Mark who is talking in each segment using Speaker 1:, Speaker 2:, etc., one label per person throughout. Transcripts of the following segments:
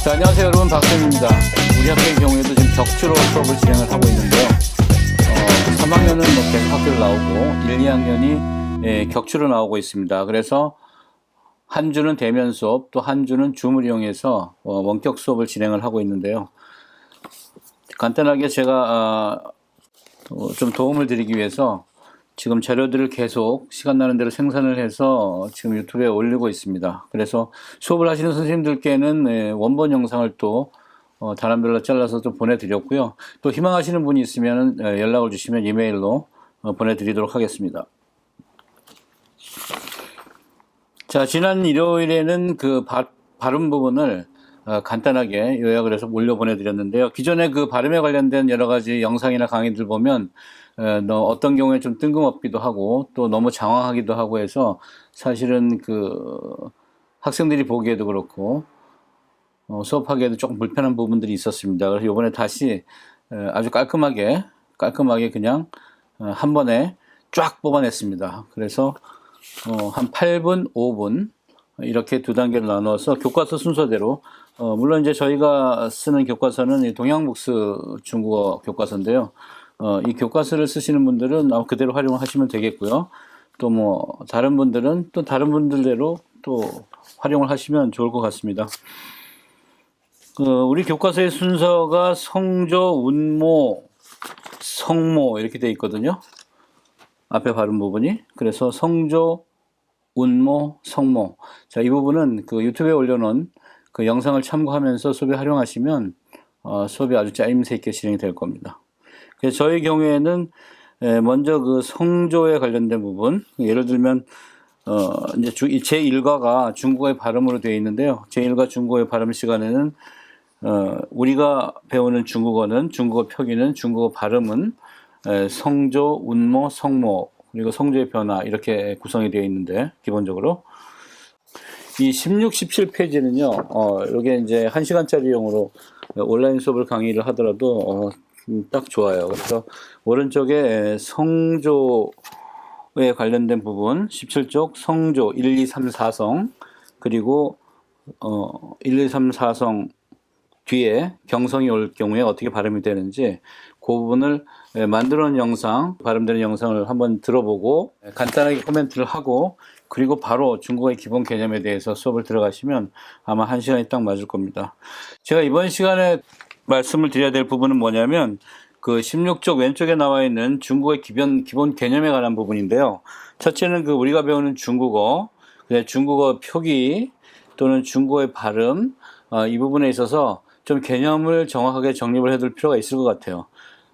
Speaker 1: 자, 안녕하세요 여러분, 박쌤입니다. 우리 학교의 경우에도 지금 격주로 수업을 진행을 하고 있는데요. 3학년은 뭐 계속 학교를 나오고 1, 2학년이 격주로 나오고 있습니다. 그래서 한 주는 대면 수업, 또 한 주는 줌을 이용해서 원격 수업을 진행을 하고 있는데요. 간단하게 제가 좀 도움을 드리기 위해서 지금 자료들을 계속 시간 나는 대로 생산을 해서 지금 유튜브에 올리고 있습니다. 그래서 수업을 하시는 선생님들께는 원본 영상을 또 단원별로 잘라서 좀 보내드렸고요. 또 희망하시는 분이 있으면 연락을 주시면 이메일로 보내드리도록 하겠습니다. 자, 지난 일요일에는 그 발음 부분을 간단하게 요약을 해서 올려 보내드렸는데요. 기존에 그 발음에 관련된 여러 가지 영상이나 강의들 보면 어떤 경우에 좀 뜬금없기도 하고 또 너무 장황하기도 하고 해서 사실은 그 학생들이 보기에도 그렇고 수업하기에도 조금 불편한 부분들이 있었습니다. 그래서 이번에 다시 아주 깔끔하게 그냥 한 번에 쫙 뽑아냈습니다. 그래서 한 8분, 5분 이렇게 두 단계로 나눠서 교과서 순서대로 물론 이제 저희가 쓰는 교과서는 동양북스 중국어 교과서인데요. 이 교과서를 쓰시는 분들은 그대로 활용하시면 되겠고요. 또 뭐 다른 분들은 또 다른 분들대로 또 활용을 하시면 좋을 것 같습니다. 우리 교과서의 순서가 성조, 운모, 성모 이렇게 되어 있거든요. 앞에 발음 부분이. 그래서 성조, 운모, 성모. 자, 이 부분은 그 유튜브에 올려놓은 그 영상을 참고하면서 수업에 활용하시면 수업이 아주 짜임새 있게 진행이 될 겁니다. 그래서 저희 경우에는 먼저 그 성조에 관련된 부분, 예를 들면 이제 제1과가 중국어의 발음으로 되어 있는데요. 제1과 중국어의 발음 시간에는 우리가 배우는 중국어는 중국어 표기는 중국어 발음은 성조, 운모, 성모 그리고 성조의 변화 이렇게 구성이 되어 있는데 기본적으로 이 16, 17페이지는요. 이게 이제 1시간짜리용으로 온라인 수업을 강의를 하더라도 딱 좋아요. 그래서 오른쪽에 성조에 관련된 부분 17쪽 성조 1, 2, 3, 4성 그리고 1, 2, 3, 4성 뒤에 경성이 올 경우에 어떻게 발음이 되는지 그 부분을 만들어 놓은 영상, 발음되는 영상을 한번 들어보고 간단하게 코멘트를 하고 그리고 바로 중국어의 기본 개념에 대해서 수업을 들어가시면 아마 1시간이 딱 맞을 겁니다. 제가 이번 시간에 말씀을 드려야 될 부분은 뭐냐면 그 16쪽 왼쪽에 나와 있는 중국어의 기본 개념에 관한 부분인데요. 첫째는 그 우리가 배우는 중국어, 중국어 표기 또는 중국어의 발음 이 부분에 있어서 좀 개념을 정확하게 정립을 해둘 필요가 있을 것 같아요.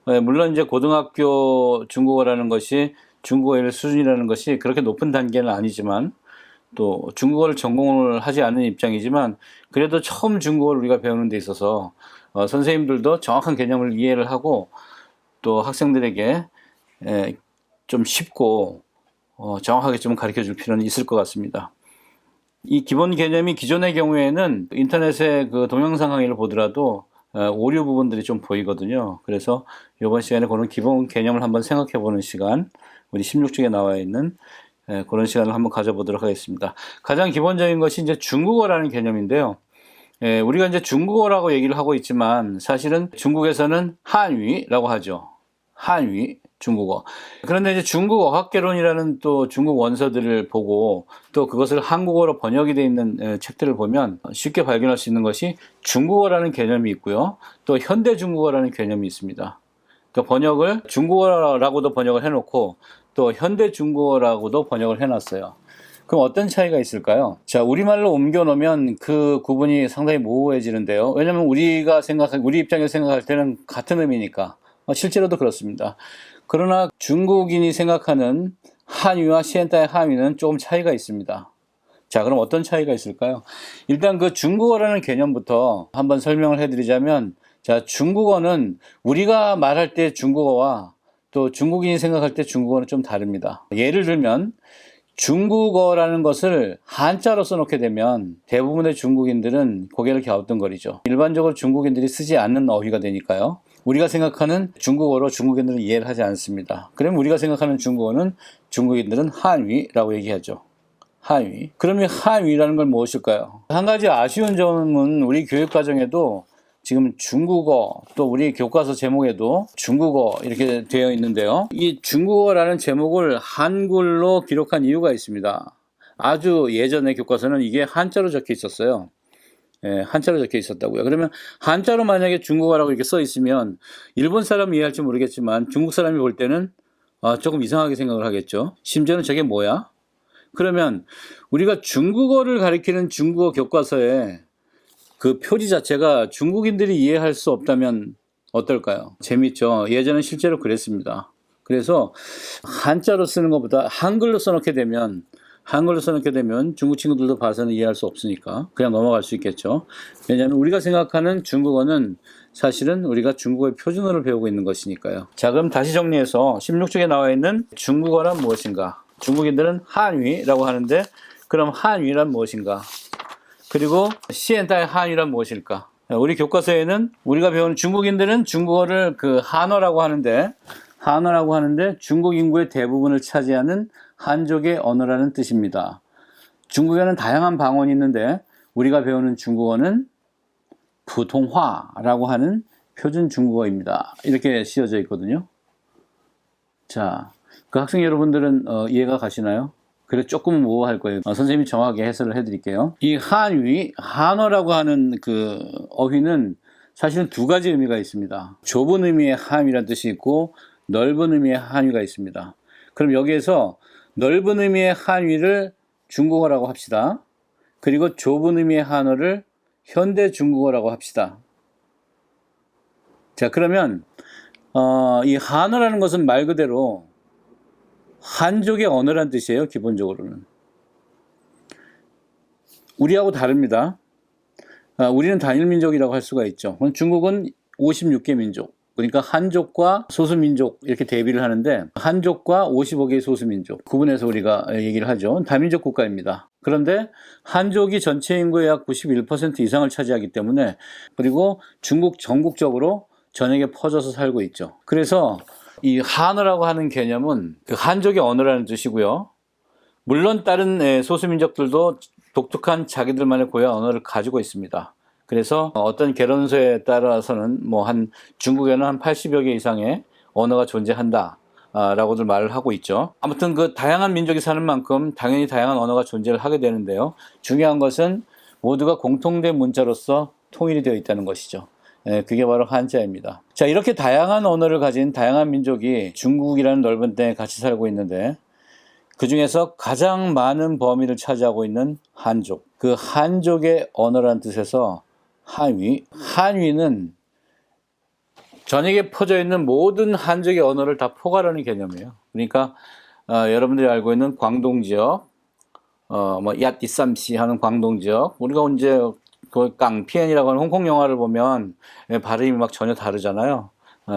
Speaker 1: 물론 이제 고등학교 중국어라는 것이 중국어의 수준이라는 것이 그렇게 높은 단계는 아니지만 또 중국어를 전공을 하지 않는 입장이지만 그래도 처음 중국어를 우리가 배우는 데 있어서 선생님들도 정확한 개념을 이해를 하고 또 학생들에게 좀 쉽고 정확하게 좀 가르쳐 줄 필요는 있을 것 같습니다. 이 기본 개념이 기존의 경우에는 인터넷에 그 동영상 강의를 보더라도 오류 부분들이 좀 보이거든요. 그래서 이번 시간에 그런 기본 개념을 한번 생각해 보는 시간, 우리 16쪽에 나와 있는 그런 시간을 한번 가져보도록 하겠습니다. 가장 기본적인 것이 이제 중국어라는 개념인데요. 우리가 이제 중국어라고 얘기를 하고 있지만 사실은 중국에서는 한위라고 하죠. 한위, 중국어. 그런데 이제 중국 어학개론이라는 또 중국 원서들을 보고 또 그것을 한국어로 번역이 되어 있는 책들을 보면 쉽게 발견할 수 있는 것이 중국어라는 개념이 있고요. 또 현대 중국어라는 개념이 있습니다. 그러니까 번역을 중국어라고도 번역을 해놓고 또 현대 중국어라고도 번역을 해놨어요. 그럼 어떤 차이가 있을까요? 자, 우리말로 옮겨놓으면 그 구분이 상당히 모호해지는데요. 왜냐하면 우리 입장에서 생각할 때는 같은 의미니까. 실제로도 그렇습니다. 그러나 중국인이 생각하는 한위와 시엔타의 한위는 조금 차이가 있습니다. 자, 그럼 어떤 차이가 있을까요? 일단 그 중국어라는 개념부터 한번 설명을 해드리자면, 자, 중국어는 우리가 말할 때 중국어와 또 중국인이 생각할 때 중국어는 좀 다릅니다. 예를 들면 중국어라는 것을 한자로 써놓게 되면 대부분의 중국인들은 고개를 갸우뚱거리죠. 일반적으로 중국인들이 쓰지 않는 어휘가 되니까요. 우리가 생각하는 중국어로 중국인들은 이해를 하지 않습니다. 그럼 우리가 생각하는 중국어는 중국인들은 한위라고 얘기하죠. 한위. 그러면 한위라는 건 무엇일까요? 한 가지 아쉬운 점은 우리 교육 과정에도 지금 중국어, 또 우리 교과서 제목에도 중국어 이렇게 되어 있는데요. 이 중국어라는 제목을 한글로 기록한 이유가 있습니다. 아주 예전의 교과서는 이게 한자로 적혀 있었어요. 예, 한자로 적혀 있었다고요. 그러면 한자로 만약에 중국어라고 이렇게 써 있으면 일본 사람이 이해할지 모르겠지만 중국 사람이 볼 때는 조금 이상하게 생각을 하겠죠. 심지어는 저게 뭐야? 그러면 우리가 중국어를 가리키는 중국어 교과서에 그 표지 자체가 중국인들이 이해할 수 없다면 어떨까요? 재밌죠. 예전엔 실제로 그랬습니다. 그래서 한자로 쓰는 것보다 한글로 써놓게 되면 중국 친구들도 봐서는 이해할 수 없으니까 그냥 넘어갈 수 있겠죠. 왜냐하면 우리가 생각하는 중국어는 사실은 우리가 중국어의 표준어를 배우고 있는 것이니까요. 자, 그럼 다시 정리해서 16쪽에 나와 있는 중국어란 무엇인가? 중국인들은 한위라고 하는데 그럼 한위란 무엇인가? 그리고 시엔타의 한위란 무엇일까? 우리 교과서에는 우리가 배우는 중국인들은 중국어를 그 한어라고 하는데 중국 인구의 대부분을 차지하는 한족의 언어라는 뜻입니다. 중국에는 다양한 방언이 있는데 우리가 배우는 중국어는 부통화라고 하는 표준 중국어입니다. 이렇게 씌워져 있거든요. 자, 그 학생 여러분들은 이해가 가시나요? 그래 조금 모호할 거예요. 선생님이 정확하게 해설을 해드릴게요. 이 한위, 한어라고 하는 그 어휘는 사실은 두 가지 의미가 있습니다. 좁은 의미의 한위라는 뜻이 있고 넓은 의미의 한위가 있습니다. 그럼 여기에서 넓은 의미의 한위를 중국어라고 합시다. 그리고 좁은 의미의 한어를 현대 중국어라고 합시다. 자, 그러면 이 한어라는 것은 말 그대로 한족의 언어란 뜻이에요. 기본적으로는. 우리하고 다릅니다. 우리는 단일민족이라고 할 수가 있죠. 중국은 56개 민족, 그러니까 한족과 소수민족 이렇게 대비를 하는데 한족과 55개의 소수민족 구분해서 우리가 얘기를 하죠. 다민족 국가입니다. 그런데 한족이 전체 인구의 약 91% 이상을 차지하기 때문에 그리고 중국 전국적으로 전역에 퍼져서 살고 있죠. 그래서 이 한어라고 하는 개념은 그 한족의 언어라는 뜻이고요. 물론 다른 소수민족들도 독특한 자기들만의 고유한 언어를 가지고 있습니다. 그래서 어떤 개론서에 따라서는 중국에는 한 80여 개 이상의 언어가 존재한다 라고들 말을 하고 있죠. 아무튼 그 다양한 민족이 사는 만큼 당연히 다양한 언어가 존재를 하게 되는데요. 중요한 것은 모두가 공통된 문자로서 통일이 되어 있다는 것이죠. 그게 바로 한자입니다. 자, 이렇게 다양한 언어를 가진 다양한 민족이 중국이라는 넓은 땅에 같이 살고 있는데 그 중에서 가장 많은 범위를 차지하고 있는 한족. 그 한족의 언어라는 뜻에서 한위는 전역에 퍼져 있는 모든 한족의 언어를 다 포괄하는 개념이에요. 그러니까 여러분들이 알고 있는 광동 지역, 야띠쌈시 하는 광동 지역, 우리가 언제 그 깡피엔이라고 하는 홍콩 영화를 보면 발음이 막 전혀 다르잖아요.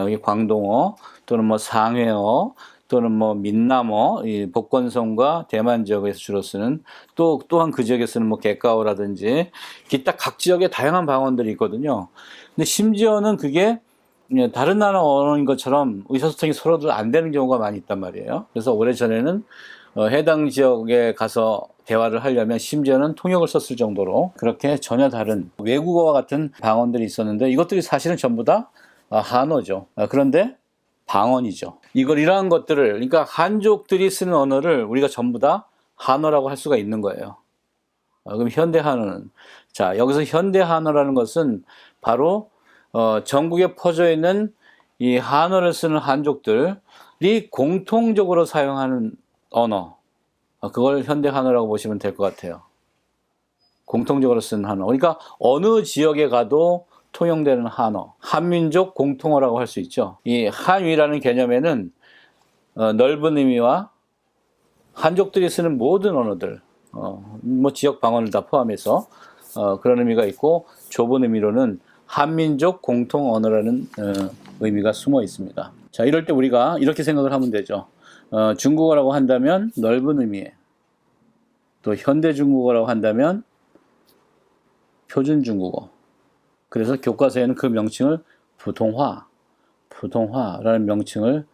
Speaker 1: 이게 광동어 또는 상해어 또는 민남어, 이 복건성과 대만 지역에서 주로 쓰는 또한 그 지역에 쓰는 객가오라든지 기타 각 지역에 다양한 방언들이 있거든요. 근데 심지어는 그게 다른 나라 언어인 것처럼 의사소통이 서로도 안 되는 경우가 많이 있단 말이에요. 그래서 오래전에는 해당 지역에 가서 대화를 하려면 심지어는 통역을 썼을 정도로 그렇게 전혀 다른 외국어와 같은 방언들이 있었는데 이것들이 사실은 전부 다 한어죠. 그런데 방언이죠. 이러한 것들을, 그러니까 한족들이 쓰는 언어를 우리가 전부 다 한어라고 할 수가 있는 거예요. 그럼 현대 한어는, 자, 여기서 현대 한어라는 것은 바로 전국에 퍼져 있는 이 한어를 쓰는 한족들이 공통적으로 사용하는 언어, 그걸 현대 한어라고 보시면 될 것 같아요. 공통적으로 쓰는 한어. 그러니까 어느 지역에 가도 통용되는 한어, 한민족 공통어라고 할 수 있죠. 이 한위라는 개념에는 넓은 의미와 한족들이 쓰는 모든 언어들, 지역 방언을 다 포함해서 그런 의미가 있고, 좁은 의미로는 한민족 공통 언어라는 의미가 숨어 있습니다. 자, 이럴 때 우리가 이렇게 생각을 하면 되죠. 중국어라고 한다면 넓은 의미에, 또 현대 중국어라고 한다면 표준 중국어. 그래서 교과서에는 그 명칭을 부통화라는 명칭을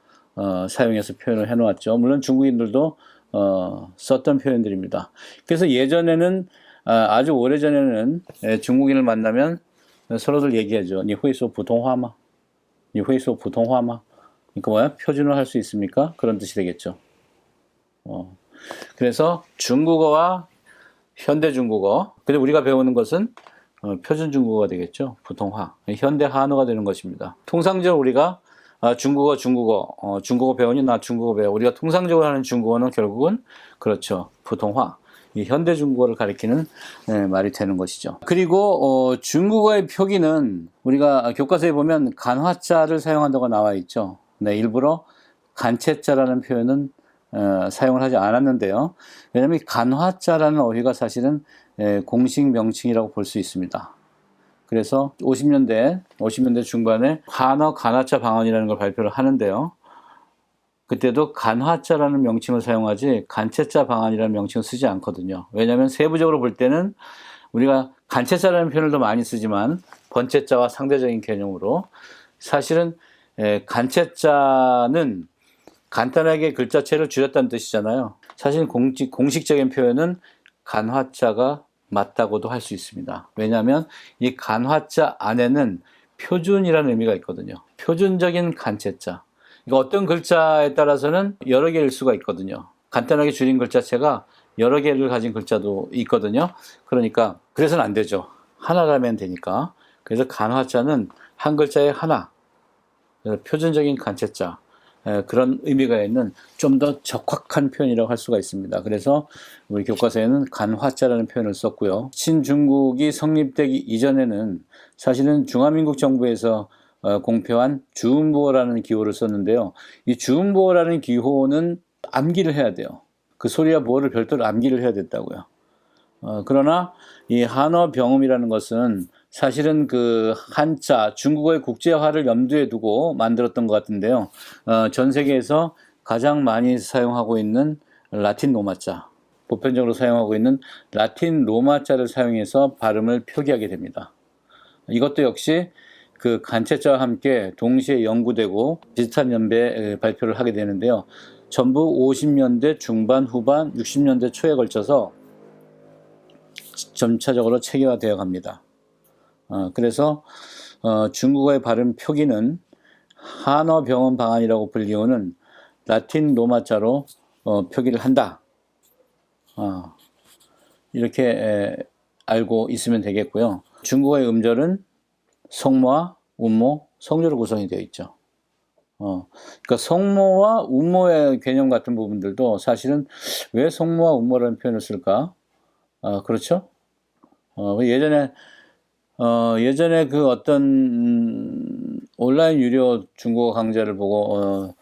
Speaker 1: 사용해서 표현을 해놓았죠. 물론 중국인들도 썼던 표현들입니다. 그래서 예전에는 아주 오래전에는 중국인을 만나면 서로들 얘기하죠. 니 회소 부통화마? 니 회소 부통화마? 그러니까 뭐야? 표준어 할 수 있습니까? 그런 뜻이 되겠죠. 그래서 중국어와 현대 중국어, 근데 우리가 배우는 것은 표준 중국어가 되겠죠. 부통화, 현대 한어가 되는 것입니다. 통상적으로 우리가 중국어 배우니 나 중국어 배워. 우리가 통상적으로 하는 중국어는 결국은 그렇죠. 부통화, 이 현대 중국어를 가리키는 말이 되는 것이죠. 그리고 중국어의 표기는 우리가 교과서에 보면 간화자를 사용한다고 나와 있죠. 네, 일부러 간체자라는 표현은 사용을 하지 않았는데요. 왜냐하면 간화자라는 어휘가 사실은 공식 명칭이라고 볼 수 있습니다. 그래서 50년대 중반에 한어 간화자 방언이라는 걸 발표를 하는데요. 그때도 간화자라는 명칭을 사용하지 간체자 방언이라는 명칭을 쓰지 않거든요. 왜냐하면 세부적으로 볼 때는 우리가 간체자라는 표현을 더 많이 쓰지만 번체자와 상대적인 개념으로 사실은 간체자는 간단하게 글자체를 줄였다는 뜻이잖아요. 사실 공식적인 표현은 간화자가 맞다고도 할 수 있습니다. 왜냐하면 이 간화자 안에는 표준이라는 의미가 있거든요. 표준적인 간체자. 그러니까 어떤 글자에 따라서는 여러 개일 수가 있거든요. 간단하게 줄인 글자체가 여러 개를 가진 글자도 있거든요. 그러니까 그래서는 안 되죠. 하나라면 되니까. 그래서 간화자는 한 글자에 하나. 표준적인 간체자. 그런 의미가 있는 좀 더 적확한 표현이라고 할 수가 있습니다. 그래서 우리 교과서에는 간화자라는 표현을 썼고요. 신중국이 성립되기 이전에는 사실은 중화민국 정부에서 공표한 주음보어라는 기호를 썼는데요. 이 주음보어라는 기호는 암기를 해야 돼요. 그 소리와 보어를 별도로 암기를 해야 됐다고요. 그러나 이 한어 병음이라는 것은 사실은 그 한자, 중국어의 국제화를 염두에 두고 만들었던 것 같은데요. 전 세계에서 가장 많이 사용하고 있는 라틴 로마자, 보편적으로 사용하고 있는 라틴 로마자를 사용해서 발음을 표기하게 됩니다. 이것도 역시 그 간체자와 함께 동시에 연구되고 비슷한 연배에 발표를 하게 되는데요. 전부 50년대 중반, 후반, 60년대 초에 걸쳐서 점차적으로 체계화되어 갑니다. 그래서 중국어의 발음 표기는 한어 병음 방안이라고 불리우는 라틴 로마자로 표기를 한다. 이렇게 알고 있으면 되겠고요. 중국어의 음절은 성모와 운모, 성조로 구성이 되어 있죠. 그러니까 성모와 운모의 개념 같은 부분들도 사실은 왜 성모와 운모라는 표현을 쓸까? 그렇죠? 예전에 그 어떤 온라인 유료 중국어 강좌를 보고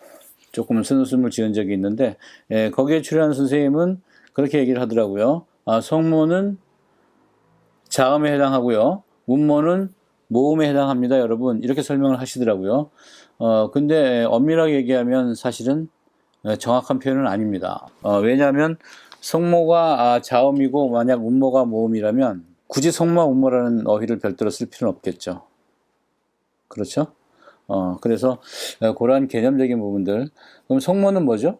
Speaker 1: 조금 쓴웃음을 지은 적이 있는데 거기에 출연한 선생님은 그렇게 얘기를 하더라고요. 성모는 자음에 해당하고요. 운모는 모음에 해당합니다, 여러분. 이렇게 설명을 하시더라고요. 근데 엄밀하게 얘기하면 사실은 정확한 표현은 아닙니다. 왜냐하면 성모가 자음이고 만약 운모가 모음이라면 굳이 성모와 운모라는 어휘를 별도로 쓸 필요는 없겠죠. 그렇죠? 그래서 그러한 개념적인 부분들. 그럼 성모는 뭐죠?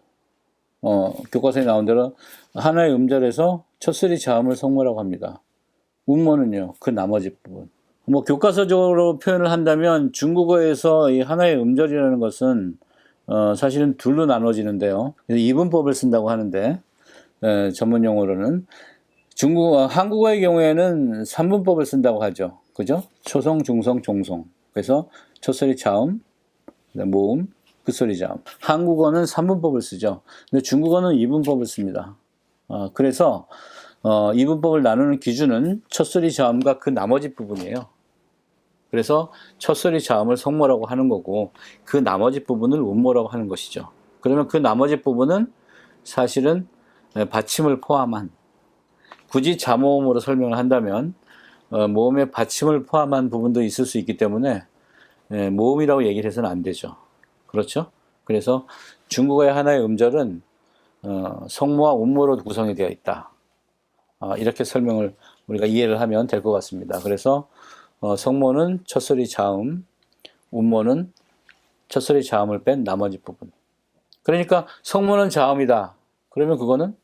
Speaker 1: 교과서에 나온 대로 하나의 음절에서 첫소리 자음을 성모라고 합니다. 운모는요, 그 나머지 부분. 뭐 교과서적으로 표현을 한다면 중국어에서 이 하나의 음절이라는 것은 사실은 둘로 나눠지는데요. 그래서 이분법을 쓴다고 하는데 전문 용어로는 한국어의 경우에는 3분법을 쓴다고 하죠. 그죠? 초성, 중성, 종성. 그래서 첫소리 자음, 모음, 끝소리 자음. 한국어는 3분법을 쓰죠. 근데 중국어는 2분법을 씁니다. 그래서 이분법을 나누는 기준은 첫소리 자음과 그 나머지 부분이에요. 그래서 첫소리 자음을 성모라고 하는 거고 그 나머지 부분을 운모라고 하는 것이죠. 그러면 그 나머지 부분은 사실은 받침을 포함한, 굳이 자모음으로 설명을 한다면 모음의 받침을 포함한 부분도 있을 수 있기 때문에 모음이라고 얘기를 해서는 안 되죠. 그렇죠? 그래서 중국어의 하나의 음절은 성모와 운모로 구성이 되어 있다. 이렇게 설명을 우리가 이해를 하면 될 것 같습니다. 그래서 성모는 첫소리 자음, 운모는 첫소리 자음을 뺀 나머지 부분. 그러니까 성모는 자음이다. 그러면 그거는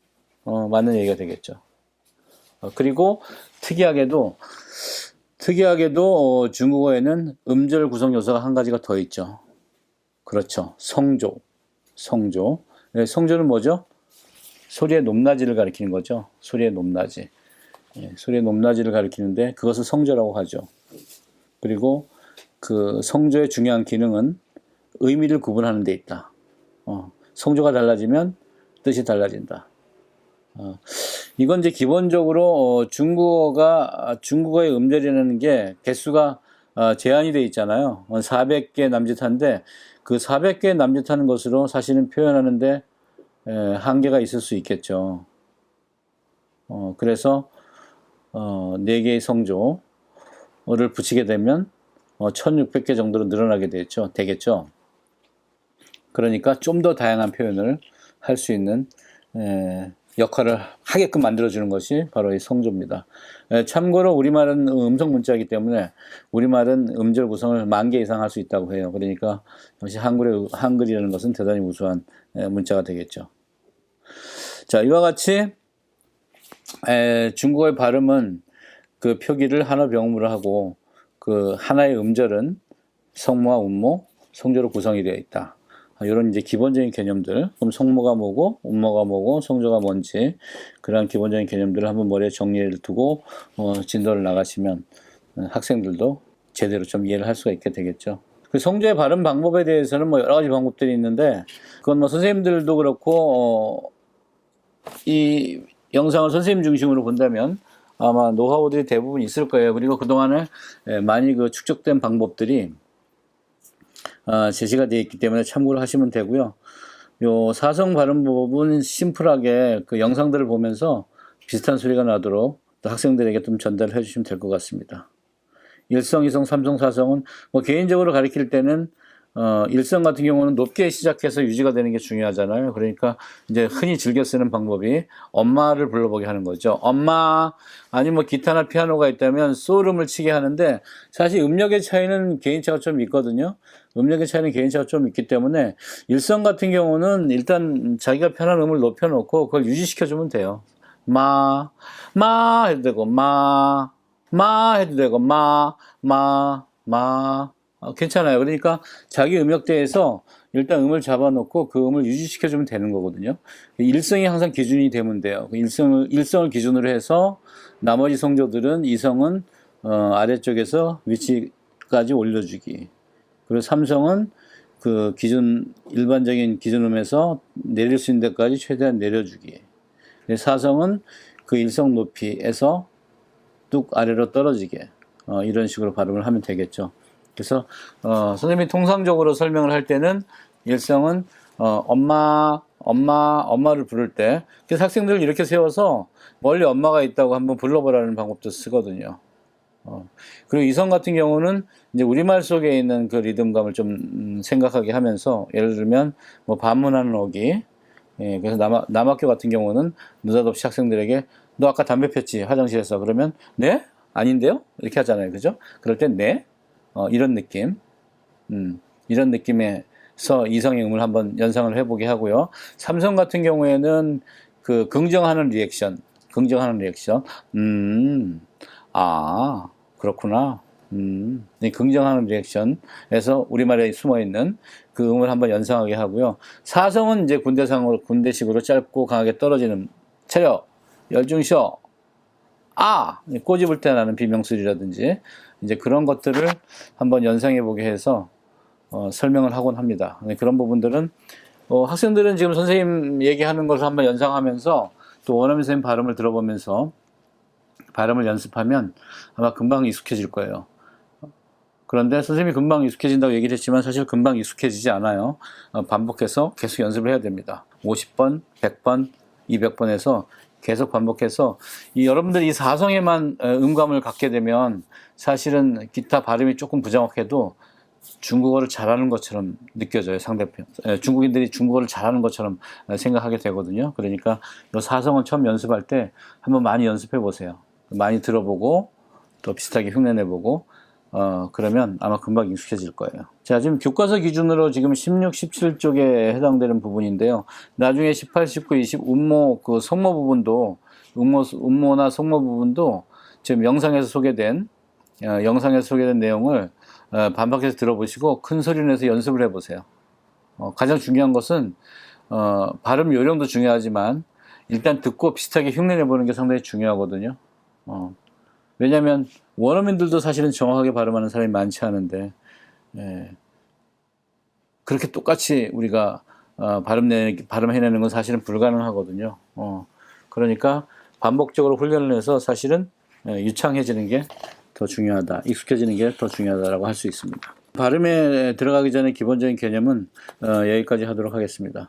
Speaker 1: 맞는 얘기가 되겠죠. 그리고 특이하게도 중국어에는 음절 구성 요소가 한 가지가 더 있죠. 그렇죠. 성조. 네, 성조는 뭐죠? 소리의 높낮이를 가리키는 거죠. 소리의 높낮이. 소리의 높낮이를 가리키는데 그것을 성조라고 하죠. 그리고 그 성조의 중요한 기능은 의미를 구분하는 데 있다. 성조가 달라지면 뜻이 달라진다. 이건 이제 기본적으로 중국어의 음절이라는 게 개수가 제한이 돼 있잖아요. 400개 남짓한데 그 400개 남짓하는 것으로 사실은 표현하는데 한계가 있을 수 있겠죠. 그래서 4개의 성조를 붙이게 되면 1600개 정도로 늘어나게 되겠죠. 그러니까 좀 더 다양한 표현을 할 수 있는 역할을 하게끔 만들어주는 것이 바로 이 성조입니다. 참고로 우리말은 음성 문자이기 때문에 우리말은 음절 구성을 10,000개 이상 할 수 있다고 해요. 그러니까 역시 한글이라는 것은 대단히 우수한 문자가 되겠죠. 자, 이와 같이 중국어의 발음은 그 표기를 하나 병음으로 하고 그 하나의 음절은 성모와 운모, 성조로 구성이 되어 있다. 이런 이제 기본적인 개념들, 그럼 성모가 뭐고, 운모가 뭐고, 성조가 뭔지 그런 기본적인 개념들을 한번 머리에 정리를 두고 진도를 나가시면 학생들도 제대로 좀 이해를 할 수가 있게 되겠죠. 그 성조의 발음 방법에 대해서는 뭐 여러 가지 방법들이 있는데 그건 뭐 선생님들도 그렇고 이 영상을 선생님 중심으로 본다면 아마 노하우들이 대부분 있을 거예요. 그리고 그동안에 많이 그 축적된 방법들이 제시가 되어 있기 때문에 참고를 하시면 되고요. 요 사성 발음법은 심플하게 그 영상들을 보면서 비슷한 소리가 나도록 또 학생들에게 좀 전달을 해주시면 될 것 같습니다. 일성, 이성, 삼성, 사성은 뭐 개인적으로 가르칠 때는 일성 같은 경우는 높게 시작해서 유지가 되는 게 중요하잖아요. 그러니까 이제 흔히 즐겨 쓰는 방법이 엄마를 불러보게 하는 거죠. 엄마, 아니면 뭐 기타나 피아노가 있다면 소름을 치게 하는데 사실 음력의 차이는 개인차가 좀 있거든요. 음력의 차이는 개인차가 좀 있기 때문에 일성 같은 경우는 일단 자기가 편한 음을 높여놓고 그걸 유지시켜주면 돼요. 마 해도 되고 마 해도 되고 괜찮아요. 그러니까 자기 음역대에서 일단 음을 잡아놓고 그 음을 유지시켜주면 되는 거거든요. 일성이 항상 기준이 되면 돼요. 일성을 기준으로 해서 나머지 성조들은 이성은 아래쪽에서 위치까지 올려주기. 그리고 삼성은 그 일반적인 기준음에서 내릴 수 있는 데까지 최대한 내려주기. 사성은 그 일성 높이에서 뚝 아래로 떨어지게. 이런 식으로 발음을 하면 되겠죠. 그래서 선생님이 통상적으로 설명을 할 때는 일성은 엄마를 부를 때 그래서 학생들을 이렇게 세워서 멀리 엄마가 있다고 한번 불러보라는 방법도 쓰거든요. 그리고 이성 같은 경우는 이제 우리말 속에 있는 그 리듬감을 좀 생각하게 하면서 예를 들면 뭐 반문하는 어기, 그래서 남학교 같은 경우는 느닷없이 학생들에게 너 아까 담배 폈지 화장실에서 그러면 네? 아닌데요? 이렇게 하잖아요. 그죠? 그럴 땐 네? 이런 느낌. 이런 느낌에서 이성의 음을 한번 연상을 해보게 하고요. 삼성 같은 경우에는 그 긍정하는 리액션. 그렇구나. 긍정하는 리액션에서 우리말에 숨어있는 그 음을 한번 연상하게 하고요. 사성은 이제 군대식으로 짧고 강하게 떨어지는 차려, 열중셔, 꼬집을 때 나는 비명소리라든지 이제 그런 것들을 한번 연상해 보게 해서 설명을 하곤 합니다. 그런 부분들은 학생들은 지금 선생님 얘기하는 것을 한번 연상하면서 또 원어민 선생님 발음을 들어보면서 발음을 연습하면 아마 금방 익숙해질 거예요. 그런데 선생님이 금방 익숙해진다고 얘기를 했지만 사실 금방 익숙해지지 않아요. 반복해서 계속 연습을 해야 됩니다. 50번, 100번, 200번에서 계속 반복해서 여러분들이 이 사성에만 음감을 갖게 되면 사실은 기타 발음이 조금 부정확해도 중국어를 잘하는 것처럼 느껴져요. 상대편 중국인들이 중국어를 잘하는 것처럼 생각하게 되거든요. 그러니까 이 사성은 처음 연습할 때 한번 많이 연습해 보세요. 많이 들어보고 또 비슷하게 흉내내보고 그러면 아마 금방 익숙해질 거예요. 자, 지금 교과서 기준으로 지금 16, 17쪽에 해당되는 부분인데요. 나중에 18, 19, 20 음모, 그 성모 부분도, 음모나 성모 부분도 지금 영상에서 소개된 내용을 반복해서 들어보시고 큰 소리 내서 연습을 해보세요. 가장 중요한 것은 발음 요령도 중요하지만 일단 듣고 비슷하게 흉내내보는 게 상당히 중요하거든요. 왜냐하면 원어민들도 사실은 정확하게 발음하는 사람이 많지 않은데 그렇게 똑같이 우리가 발음해내는 건 사실은 불가능하거든요. 그러니까 반복적으로 훈련을 해서 사실은 유창해지는 게 더 중요하다, 익숙해지는 게 더 중요하다라고 할 수 있습니다. 발음에 들어가기 전에 기본적인 개념은 여기까지 하도록 하겠습니다.